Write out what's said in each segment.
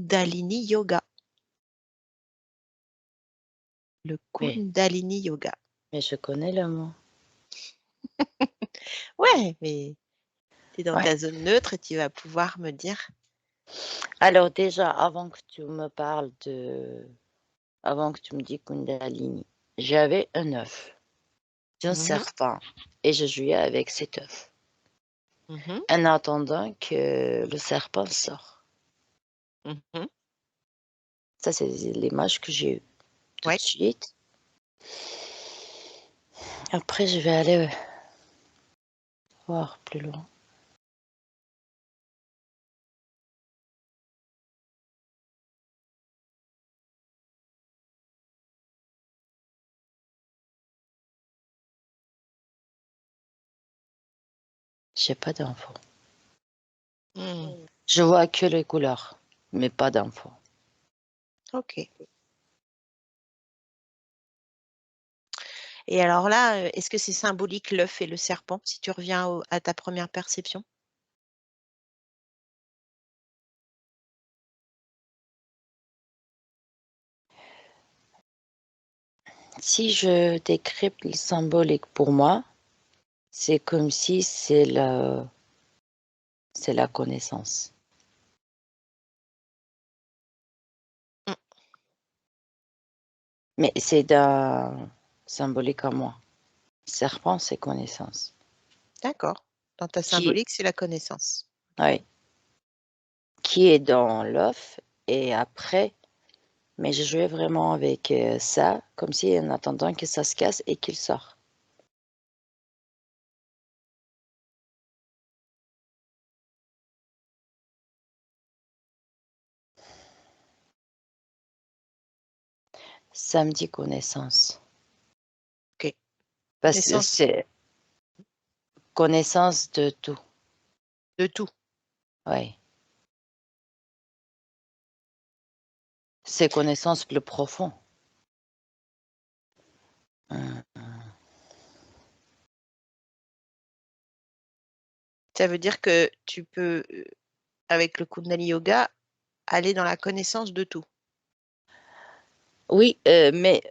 Kundalini Yoga. Le Mais, Kundalini Yoga. mais je connais le mot. Ouais, mais tu es dans Ouais. ta zone neutre et tu vas pouvoir me dire. Alors déjà, avant que tu me parles avant que tu me dis Kundalini, j'avais un œuf d'un Mhm, serpent et je jouais avec cet œuf mhm, en attendant que le serpent sort. mhm. Ça, c'est l'image que j'ai eue tout de Ouais. suite. Après, je vais aller voir plus loin. J'ai pas d'infos. Hmm, Je vois que les couleurs, mais pas d'infos. ok. Et alors là, est-ce que c'est symbolique l'œuf et le serpent, si tu reviens à ta première perception? Si je décrypte le symbolique pour moi, c'est comme si c'est la connaissance. Hmm, Mais c'est d'un symbolique à moi. Serpent, c'est connaissance. d'accord. Dans ta Qui, symbolique, c'est la connaissance. ouais, qui est dans l'œuf et après, mais je jouais vraiment avec ça, comme si en attendant que ça se casse et qu'il sort. Ça me dit connaissance. Ok. Parce que Connaissance c'est connaissance de tout. de tout. Ouais. C'est connaissance plus profond. Hum. Ça veut dire que tu peux, avec le Kundalini Yoga, aller dans la connaissance de tout. Oui, mais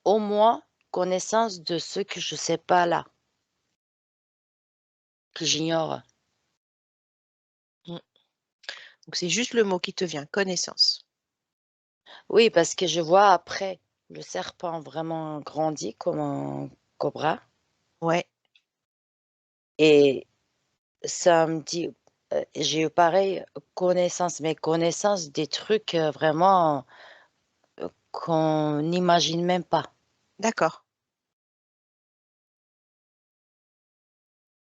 au moins connaissance de ce que je sais pas là, que j'ignore. Mm. Donc c'est juste le mot qui te vient, connaissance. Oui, parce que je vois après le serpent vraiment grandi comme un cobra Ouais. et ça me dit, j'ai eu pareil connaissance, mais connaissance des trucs vraiment qu'on n'imagine même pas. D'accord.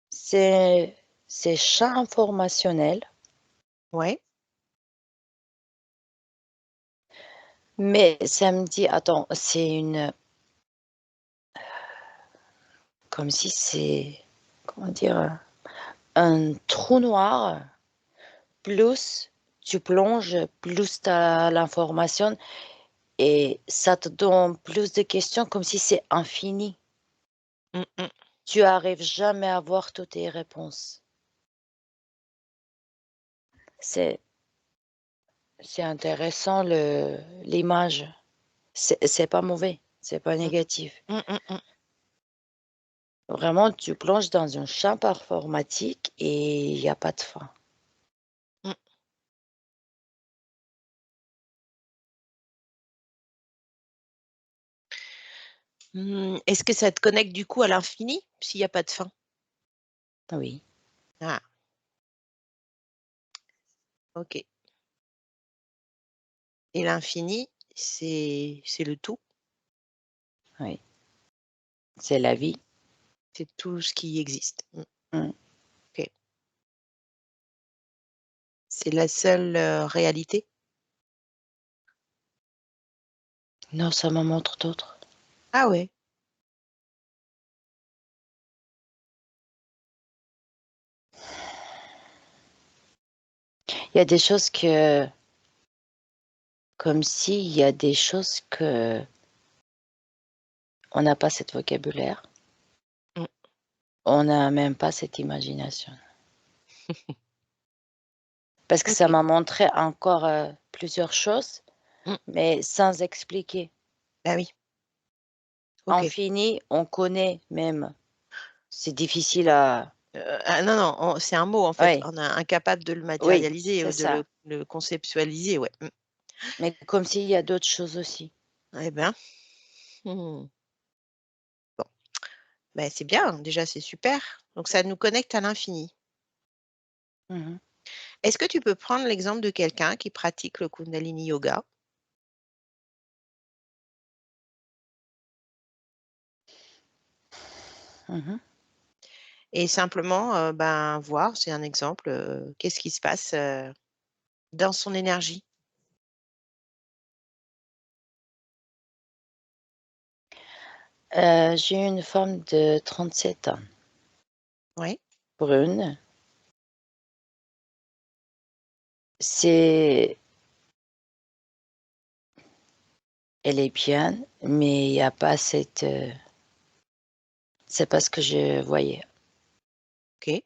C'est champ informationnel, Ouais. mais ça me dit, attends, c'est une, comme si c'est, comment dire, un trou noir, plus tu plonges, plus tu as l'information et ça te donne plus de questions comme si c'est infini. Mm, mm. Tu arrives jamais à avoir toutes tes réponses. C'est c'est intéressant l'image. C'est pas mauvais, c'est pas Mm, négatif. mm, mm, mm. Vraiment, tu plonges dans un champ informatique et il y a pas de fin. Mm. Est-ce que ça te connecte du coup à l'infini, s'il n'y a pas de fin? Oui, Ah, ok. Et l'infini, c'est le tout, oui, c'est la vie. c'est tout ce qui existe. Mmh. Ok. C'est la seule réalité. Non, ça m'en montre d'autres. Ah ouais. Il y a des choses que comme s'il y a des choses que on n'a pas cet vocabulaire, Mm. on n'a même pas cette imagination. Parce que ça OK. m'a montré encore, plusieurs choses, Mmh. mais sans expliquer. Bah oui. On OK. finit, on connaît même. C'est difficile à Ah non, non, c'est un mot en fait. ouais, On est incapable de le oui, matérialiser c'est ou de ça. le conceptualiser, ouais. Mmh. Mais comme s'il y a d'autres choses aussi. Eh ben, mmh. Bon, bah, c'est bien, déjà c'est super. Donc ça nous connecte à l'infini. Mmh mh. Est-ce que tu peux prendre l'exemple de quelqu'un qui pratique le Kundalini Yoga Mmh. et simplement, ben, voir, c'est un exemple, qu'est-ce qui se passe, dans son énergie? J'ai une femme de 37 ans, Oui. brune. C'est Elle est bien, mais il y a pas cette, c'est pas ce que je voyais. OK.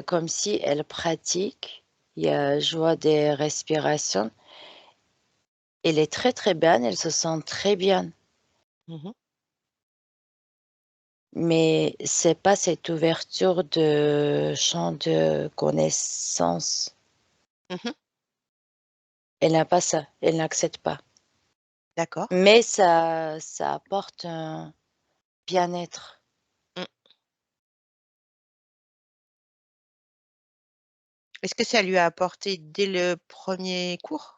Comme si elle pratique, je vois des respirations. Elle est très, très bien, elle se sent très bien, Mmh. mais c'est pas cette ouverture de champ de connaissances. Mmh. Elle n'a pas ça, elle n'accepte pas. D'accord. Mais ça apporte un bien-être. Mmh. Est-ce que ça lui a apporté dès le premier cours?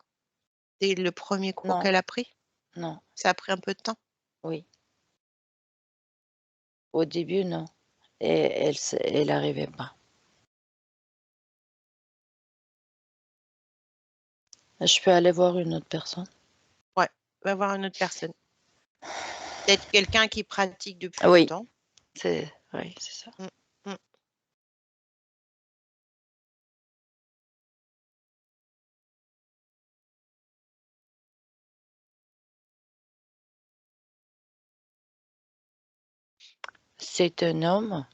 Dès le premier cours Non, qu'elle a pris? non, Ça a pris un peu de temps? oui. Au début, non, et elle arrivait pas. Je peux aller voir une autre personne? Ouais, va voir une autre personne. Peut-être quelqu'un qui pratique depuis Oui, longtemps. c'est ça. Mmh. Mmh. C'est un homme,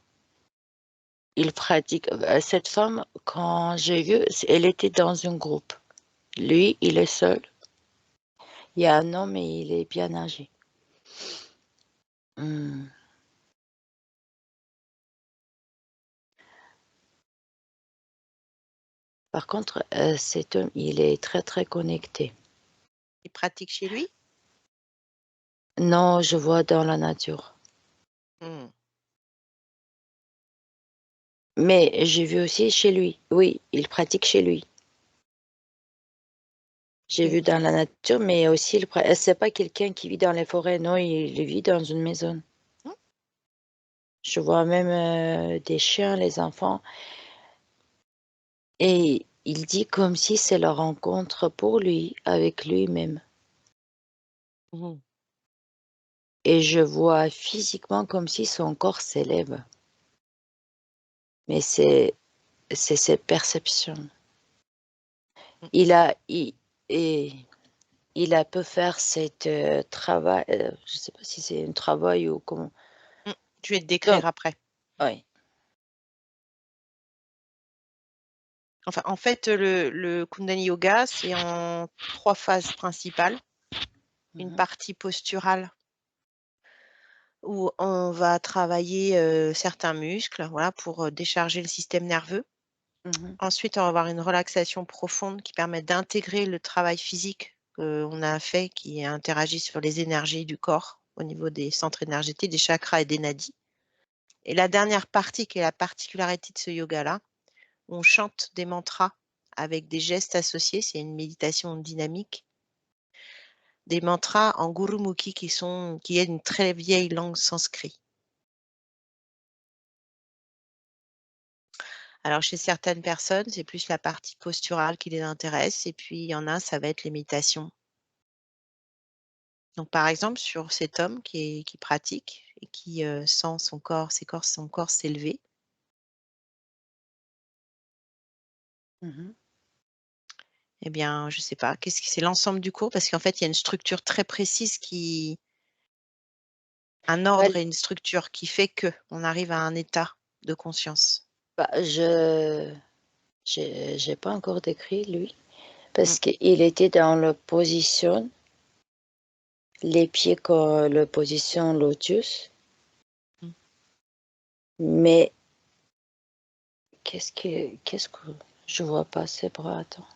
il pratique, cette femme, quand j'ai vu, elle était dans un groupe. Lui, il est seul. Il y a un homme et il est bien âgé. Mmh. Par contre, cet homme, il est très, très connecté. Il pratique chez lui? Non, je vois dans la nature. Mmh. Mais j'ai vu aussi chez lui. Oui, il pratique chez lui. J'ai vu OK. dans la nature, mais aussi c'est pas quelqu'un qui vit dans les forêts, non, il vit dans une maison. Mmh. Je vois même, des chiens, les enfants, et il dit comme si c'est la rencontre pour lui, avec lui-même, Mmh. et je vois physiquement comme si son corps s'élève, mais c'est ses perceptions. Mmh. Il a i et il a peut faire cet, travail, je sais pas si c'est un travail ou comment. Mmh. Je vais te Donc décrire après. oui. Enfin, en fait, le Kundalini Yoga, c'est en 3 phases principales. Une Mmh. partie posturale où on va travailler, certains muscles, voilà, pour, décharger le système nerveux. Mmh. Ensuite, on va avoir une relaxation profonde qui permet d'intégrer le travail physique qu'on a fait, qui interagit sur les énergies du corps, au niveau des centres énergétiques, des chakras et des nadis. Et la dernière partie, qui est la particularité de ce yoga-là, on chante des mantras avec des gestes associés, c'est une méditation dynamique. Des mantras en gurumukhi qui est une très vieille langue sanskrit. Alors chez certaines personnes, c'est plus la partie posturale qui les intéresse et puis il y en a, ça va être les méditations. Donc par exemple, sur cet homme qui pratique et qui, sent son corps s'élever, Mmh. eh bien, je sais pas, qu'est-ce qui c'est l'ensemble du cours? Parce qu'en fait, il y a une structure très précise un ordre Well et une structure qui fait que on arrive à un état de conscience. Bah, j'ai pas encore décrit lui, Mmh. parce qu'il était dans la position, les pieds comme la position lotus, Mmh. mais qu'est-ce que je vois pas ses bras, attends.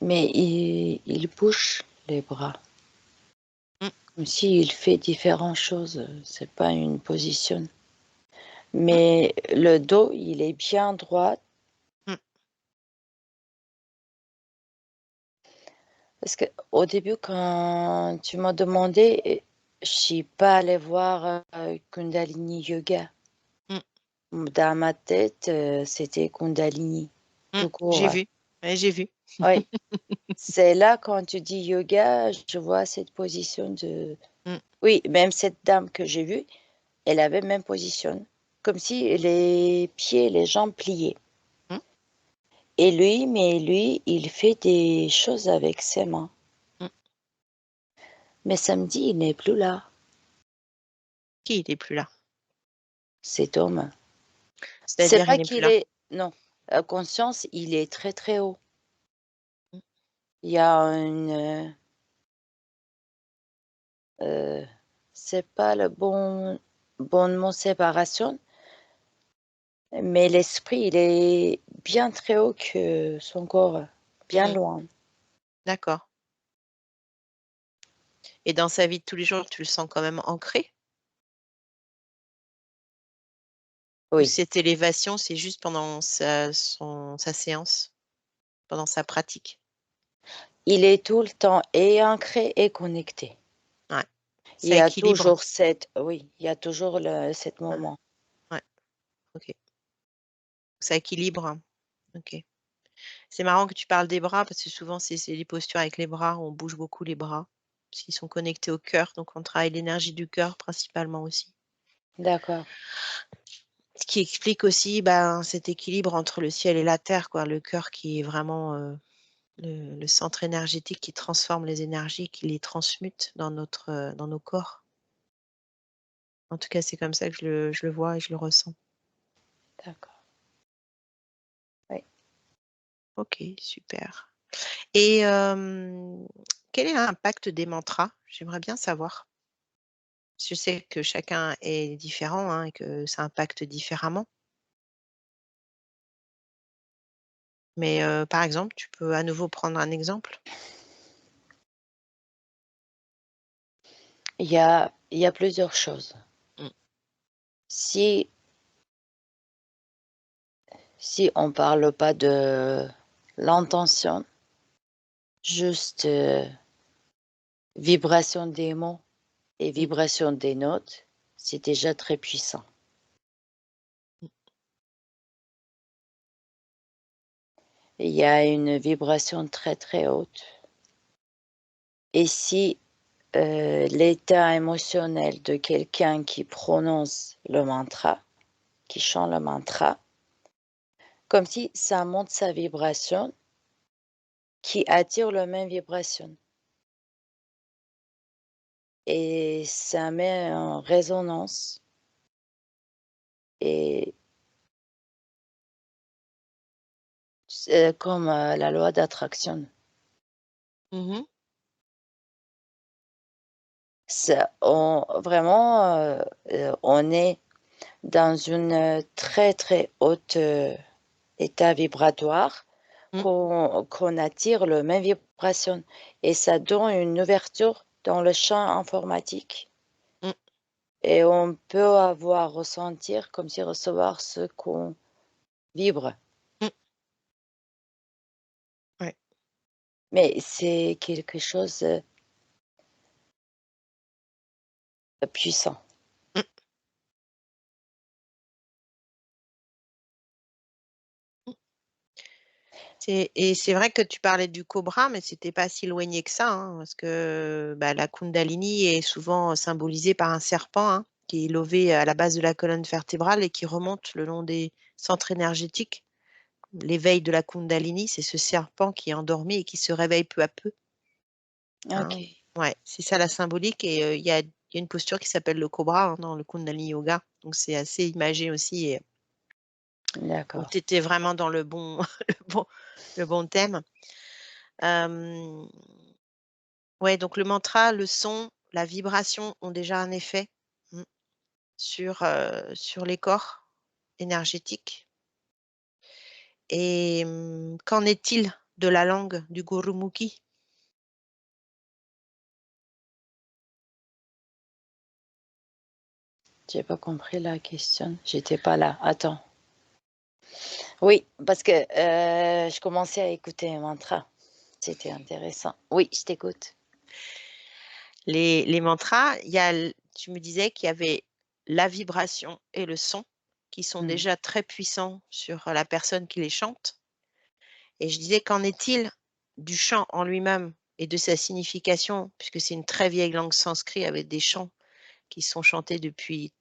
Mais il bouge les bras, Mmh. comme s'il fait différentes choses, c'est pas une position. Mmh. Mais le dos, il est bien droit. Mmh. Parce qu'au début, quand tu m'as demandé, je suis pas allée voir Kundalini Yoga. Mmh. Dans ma tête, c'était Kundalini, Mmh. tout court. J'ai vu. Ouais, j'ai vu. Oui, c'est là quand tu dis yoga, je vois cette position de. Mmh. Oui, même cette dame que j'ai vue, elle avait même position, comme si les pieds et les jambes pliés. Mmh. Et lui, il fait des choses avec ses mains. Mmh. Mais samedi, il n'est plus là, Qui il est plus là? cet homme. C'est C'est-à-dire il pas n'est plus qu'il là? est, non, la conscience, il est très très haut. Mmh. Il y a une, euh, c'est pas le bon mot séparation, mais l'esprit, il est bien très haut que son corps, bien Mmh. loin. D'accord. Et dans sa vie de tous les jours, tu le sens quand même ancré? Ou Oui, cette élévation, c'est juste pendant sa séance, pendant sa pratique? il est tout le temps et ancré et connecté. Ouais. Il Ça y a équilibre? toujours oui, il y a toujours cet Ouais, moment. ouais, OK. Ça équilibre? OK. C'est marrant que tu parles des bras parce que souvent c'est les postures avec les bras, on bouge beaucoup les bras, parce qu'ils sont connectés au cœur, donc on travaille l'énergie du cœur principalement aussi. D'accord, Ce qui explique aussi, ben, cet équilibre entre le ciel et la terre, quoi. Le cœur qui est vraiment, le centre énergétique qui transforme les énergies, qui les transmute dans nos corps. En tout cas, c'est comme ça que je le vois et je le ressens. d'accord. Oui. OK, super. Et quel est l'impact des mantras? J'aimerais bien savoir. Je sais que chacun est différent, hein, et que ça impacte différemment. Mais par exemple, tu peux à nouveau prendre un exemple? Il y a plusieurs choses. Mmh. Si si on parle pas de l'intention, juste, vibration des mots et Mmh. vibration des notes, c'est déjà très puissant. Mmh. Il y a une vibration très, très haute et si, l'état émotionnel de quelqu'un qui prononce le mantra, qui chante le mantra, comme si ça monte sa vibration qui attire la même vibration et ça met en résonance et c'est comme, la loi d'attraction. Mmh. Ça on vraiment, on est dans une, très, très haute, état vibratoire Mmh. qu'on attire le même vibration et ça donne une ouverture dans le champ informatique Mmh. et on peut avoir ressentir comme si recevoir ce qu'on vibre. Mmh. Ouais. Mais c'est quelque chose, puissant. Mmh. Mmh. C'est vrai que tu parlais du cobra, mais c'était pas si éloigné que ça, hein, parce que, bah, la kundalini est souvent symbolisée par un serpent, hein, qui est lové à la base de la colonne vertébrale et qui remonte le long des centres énergétiques l'éveil de la Kundalini, c'est ce serpent qui est endormi et qui se réveille peu à peu. Hein. OK, Ouais, c'est ça la symbolique. Et il y a une posture qui s'appelle le cobra, hein, dans le Kundalini Yoga. Donc c'est assez imagé aussi. Et donc d'accord. tu étais vraiment dans le bon, le bon thème. Euh, ouais, donc le mantra, le son, la vibration ont déjà un effet, mm, sur les corps énergétiques. Et qu'en est-il de la langue du Gurumukhi? J'ai pas compris la question, j'étais pas là. Attends. Oui, parce que, je commençais à écouter un mantra. C'était intéressant. Oui, je t'écoute. Les mantras, tu me disais qu'il y avait la vibration et le son qui sont Mmh. déjà très puissants sur la personne qui les chante. Et je disais, qu'en est-il du chant en lui-même et de sa signification, puisque c'est une très vieille langue sanskrit avec des chants qui sont chantés depuis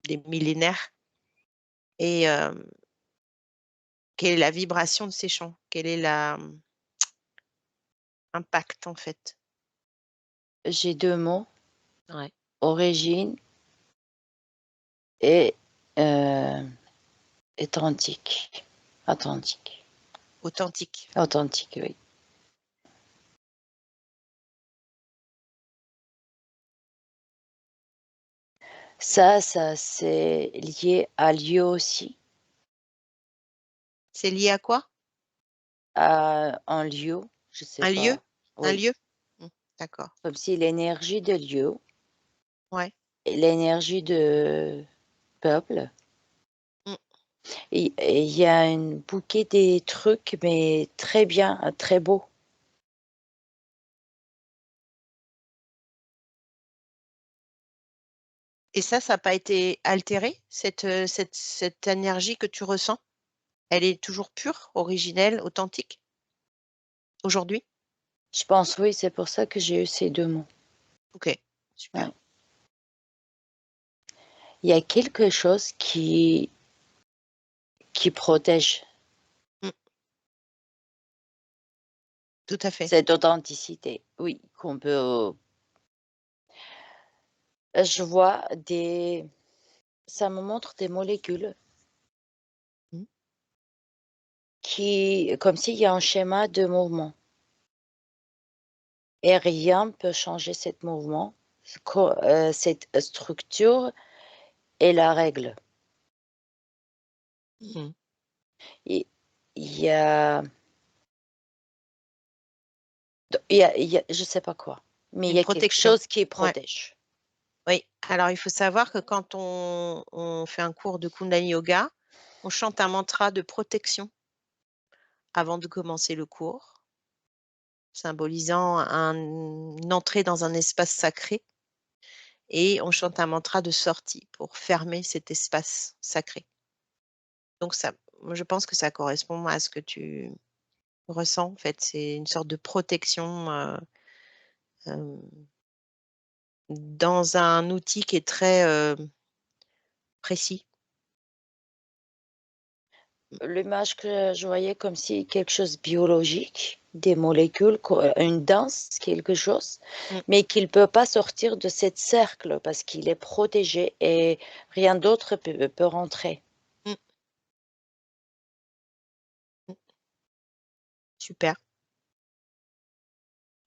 des millénaires. Et quelle est la vibration de ces chants? Quel est l'impact en fait? J'ai 2 mots, Ouais. origine et heu, authentique. Authentique. Authentique. Authentique, oui. Ça c'est lié à lieu aussi, C'est lié à quoi? à un lieu, je sais Un lieu? pas. Un Oui, lieu? Mmh, d'accord. comme si l'énergie de lieu Ouais. et l'énergie de peuple. Mmh. Et il y a un bouquet des trucs, mais très bien, très beau. Et ça a pas été altéré, cette énergie que tu ressens? Elle est toujours pure, originelle, authentique, aujourd'hui? Je pense, oui, c'est pour ça que j'ai eu ces 2 mots. OK, Ouais. super. Il y a quelque chose qui protège Mmh, tout à fait. cette authenticité. Oui, qu'on peut, je vois des ça me montre des molécules Mmh. qui comme s'il y a un schéma de mouvement et rien peut changer cet mouvement, cette structure est la règle. Mmh. Et il y a il y a je sais pas quoi, mais il Une y a quelque protection. chose qui Ouais, protège. oui. Alors il faut savoir que quand on fait un cours de Kundalini Yoga, on chante un mantra de protection avant de commencer le cours, symbolisant une entrée dans un espace sacré. Et on chante un mantra de sortie pour fermer cet espace sacré. Donc ça, moi je pense que ça correspond à ce que tu ressens en fait. C'est une sorte de protection, hem, dans un outil qui est très, précis. Mmh. L'image que je voyais comme si quelque chose biologique, des molécules, une danse, quelque chose, Mmh, mais qu'il peut pas sortir de cette cercle parce qu'il est protégé et rien d'autre peut rentrer. mmh, mmh. Super,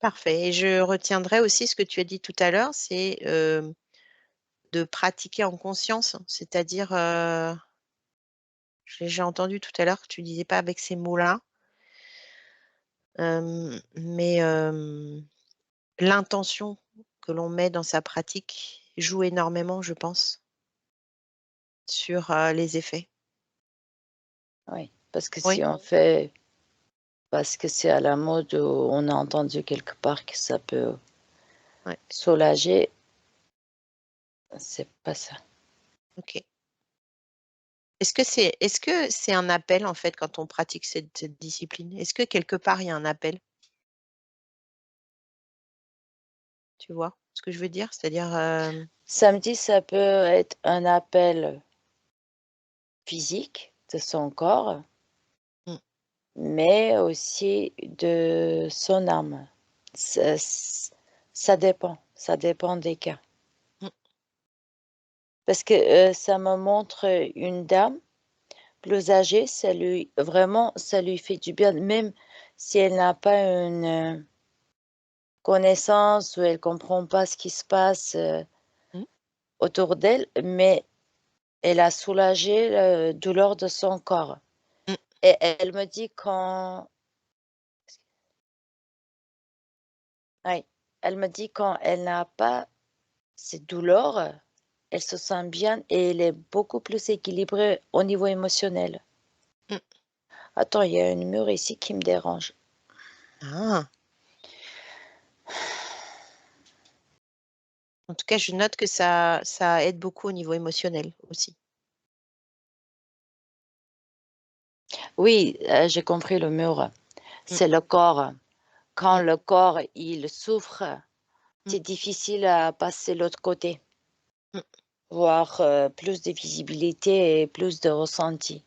parfait. Et je retiendrai aussi ce que tu as dit tout à l'heure, c'est, de pratiquer en conscience. C'est-à-dire, j'ai entendu tout à l'heure que tu disais pas avec ces mots-là, mais l'intention que l'on met dans sa pratique joue énormément, je pense, sur, les effets. Oui, parce que Oui, si on fait parce que c'est à la mode ou on a entendu quelque part que ça peut ouais, soulager, c'est pas ça. OK. Est-ce que c'est un appel, en fait, quand on pratique cette discipline? Est-ce que quelque part, il y a un appel? Tu vois ce que je veux dire? C'est-à-dire, Samedi, ça peut être un appel physique de son corps mais aussi de son âme. Ça, ça dépend des cas. Mmh. Parce que ça me montre une dame plus âgée, ça lui fait du bien, même si elle n'a pas une connaissance ou elle comprend pas ce qui se passe Mmh. autour d'elle, mais elle a soulagé la douleur de son corps. Mmh. Et elle me dit quand oui, elle me dit quand elle n'a pas cette douleur, elle se sent bien et elle est beaucoup plus équilibrée au niveau émotionnel. Mmh. Attends, il y a une mur ici qui me dérange. Ah! En tout cas, je note que ça aide beaucoup au niveau émotionnel aussi. Oui, j'ai compris le mur, Mmh. c'est le corps. Quand Mmh. le corps, il souffre, Mmh. c'est difficile à passer l'autre côté, Mmh. voir, plus de visibilité et plus de ressenti. Mmh.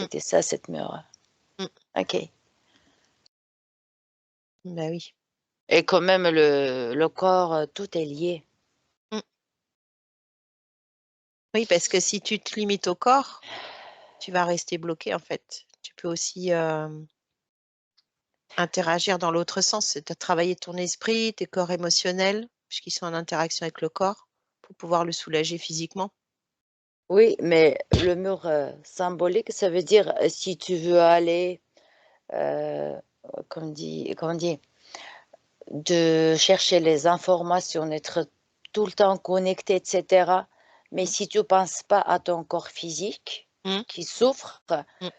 C'était ça cette mur. Mmh. OK. Bah oui. Et quand même le corps, tout est lié. Mmh. Oui, parce que si tu te limites au corps, tu vas rester bloqué en fait. Tu peux aussi, interagir dans l'autre sens, c'est à travailler ton esprit, tes corps émotionnels, puisqu'ils sont en interaction avec le corps, pour pouvoir le soulager physiquement. Oui, mais le mur, symbolique, ça veut dire, si tu veux aller, heu, comment on dit? De chercher les informations, d'être tout le temps connecté et cetera. Mais Mmh. si tu penses pas à ton corps physique Mmh. qui souffre, Mmh.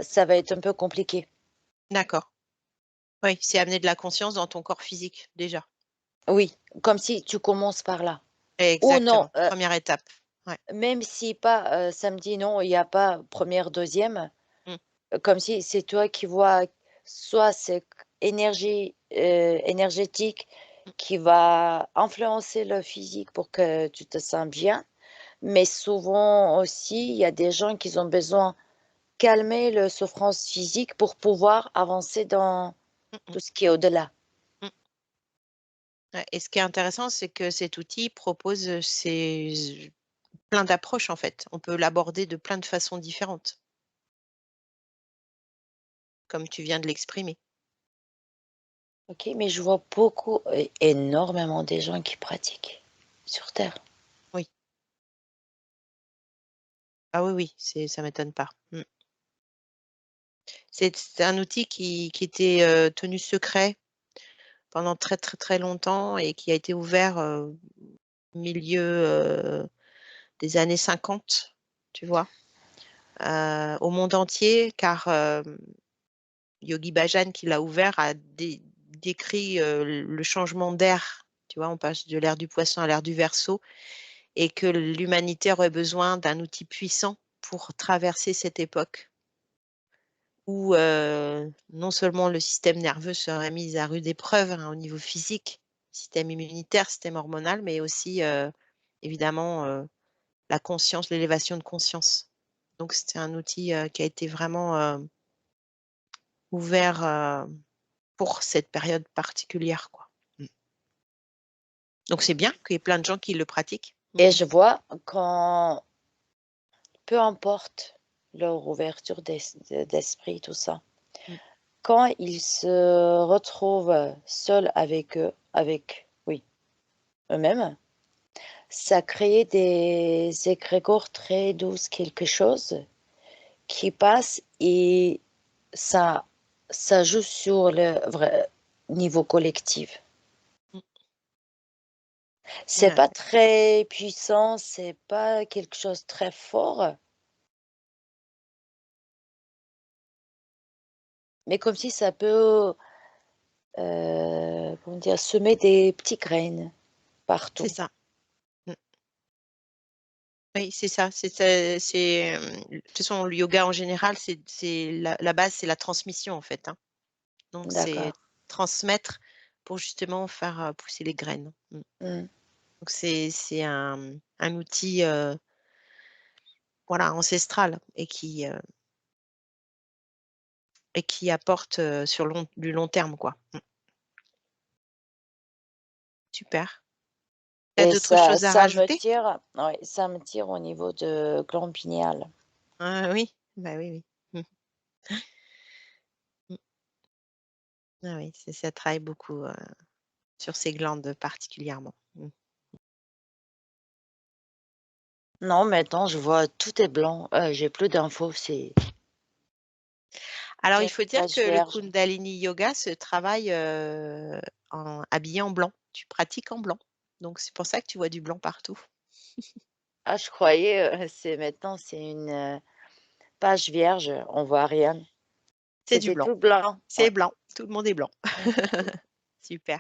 ça va être un peu compliqué. D'accord. Oui, c'est amener de la conscience dans ton corps physique, déjà. Oui, comme si tu commences par là. Ou non, Exactement, première étape. Ouais. même si pas, samedi, non, il y a pas première, deuxième. Mmh. Comme si c'est toi qui vois soit cette énergie, énergétique Mmh. qui va influencer le physique pour que tu te sens bien, mais souvent aussi, il y a des gens qui ont besoin calmer le souffrance physique pour pouvoir avancer dans Mmh mh. tout ce qui est au-delà. Mmh. Ouais, et ce qui est intéressant, c'est que cet outil propose, ces plein d'approches, en fait. On peut l'aborder de plein de façons différentes, comme tu viens de l'exprimer. OK, mais je vois beaucoup, énormément des gens qui pratiquent sur terre. Oui. Ah oui, oui, ça m'étonne pas. Mmh. C'est un outil qui était, tenu secret pendant très, très, très longtemps et qui a été ouvert, au milieu, des années 50, tu vois? Au monde entier car, Yogi Bhajan qui l'a ouvert a décrit, le changement d'ère. Tu vois? On passe de l'ère du Poisson à l'ère du Verseau et que l'humanité aurait besoin d'un outil puissant pour traverser cette époque où, non seulement le système nerveux serait mis à rude épreuve, hein, au niveau physique, système immunitaire, système hormonal, mais aussi, évidemment, la conscience, l'élévation de conscience. Donc c'était un outil, qui a été vraiment, ouvert, pour cette période particulière, quoi. Mmh. Donc c'est bien qu'il y ait plein de gens qui le pratiquent. Mmh Et mh. je vois quand peu importe leur ouverture d'esprit, tout ça, Mmh. quand ils se retrouvent seuls avec eux, avec oui, eux-mêmes, ça crée des égrégores très douces, quelque chose qui passe et ça ça joue sur le vrai niveau collectif. Mmh. C'est Ouais, pas très puissant, c'est pas quelque chose de très fort, mais comme si ça peut, comment dire? Semer des petites graines c'est partout. ça. Mmh. Oui, c'est ça. De toute façon, le yoga en général, c'est la base, c'est la transmission, en fait, hein. Donc c'est D'accord. transmettre pour justement faire, pousser les graines. Mmh. Mmh. Donc c'est un outil, voilà, ancestral et qui, et qui apporte sur du long terme, quoi. Super. Tu as Et d'autres ça choses à ça me rajouter? tire, ouais, ça me tire au niveau de glande pinéale. Ah oui, bah oui, oui. Mmh. Ah oui, ça travaille beaucoup, sur ces glandes particulièrement. Non, maintenant je vois tout est blanc, j'ai plus d'infos, c'est Alors, j'ai il une faut dire page que le vierge. Kundalini Yoga se travaille, habillé en blanc. Tu pratiques en blanc. Donc c'est pour ça que tu vois du blanc partout. Ah, je croyais, c'est maintenant c'est une, page vierge, on voit rien. C'est du C'était blanc. tout blanc, C'est ouais. blanc. Tout le monde est blanc. OK. Super.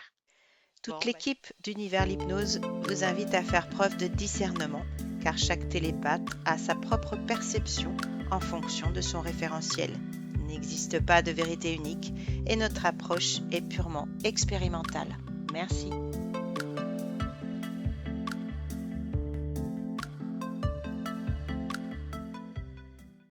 Toute l'équipe d'Univers l'hypnose vous invite à faire preuve de discernement, car chaque télépathe a sa propre perception en fonction de son référentiel. Il n'existe pas de vérité unique et notre approche est purement expérimentale. Merci.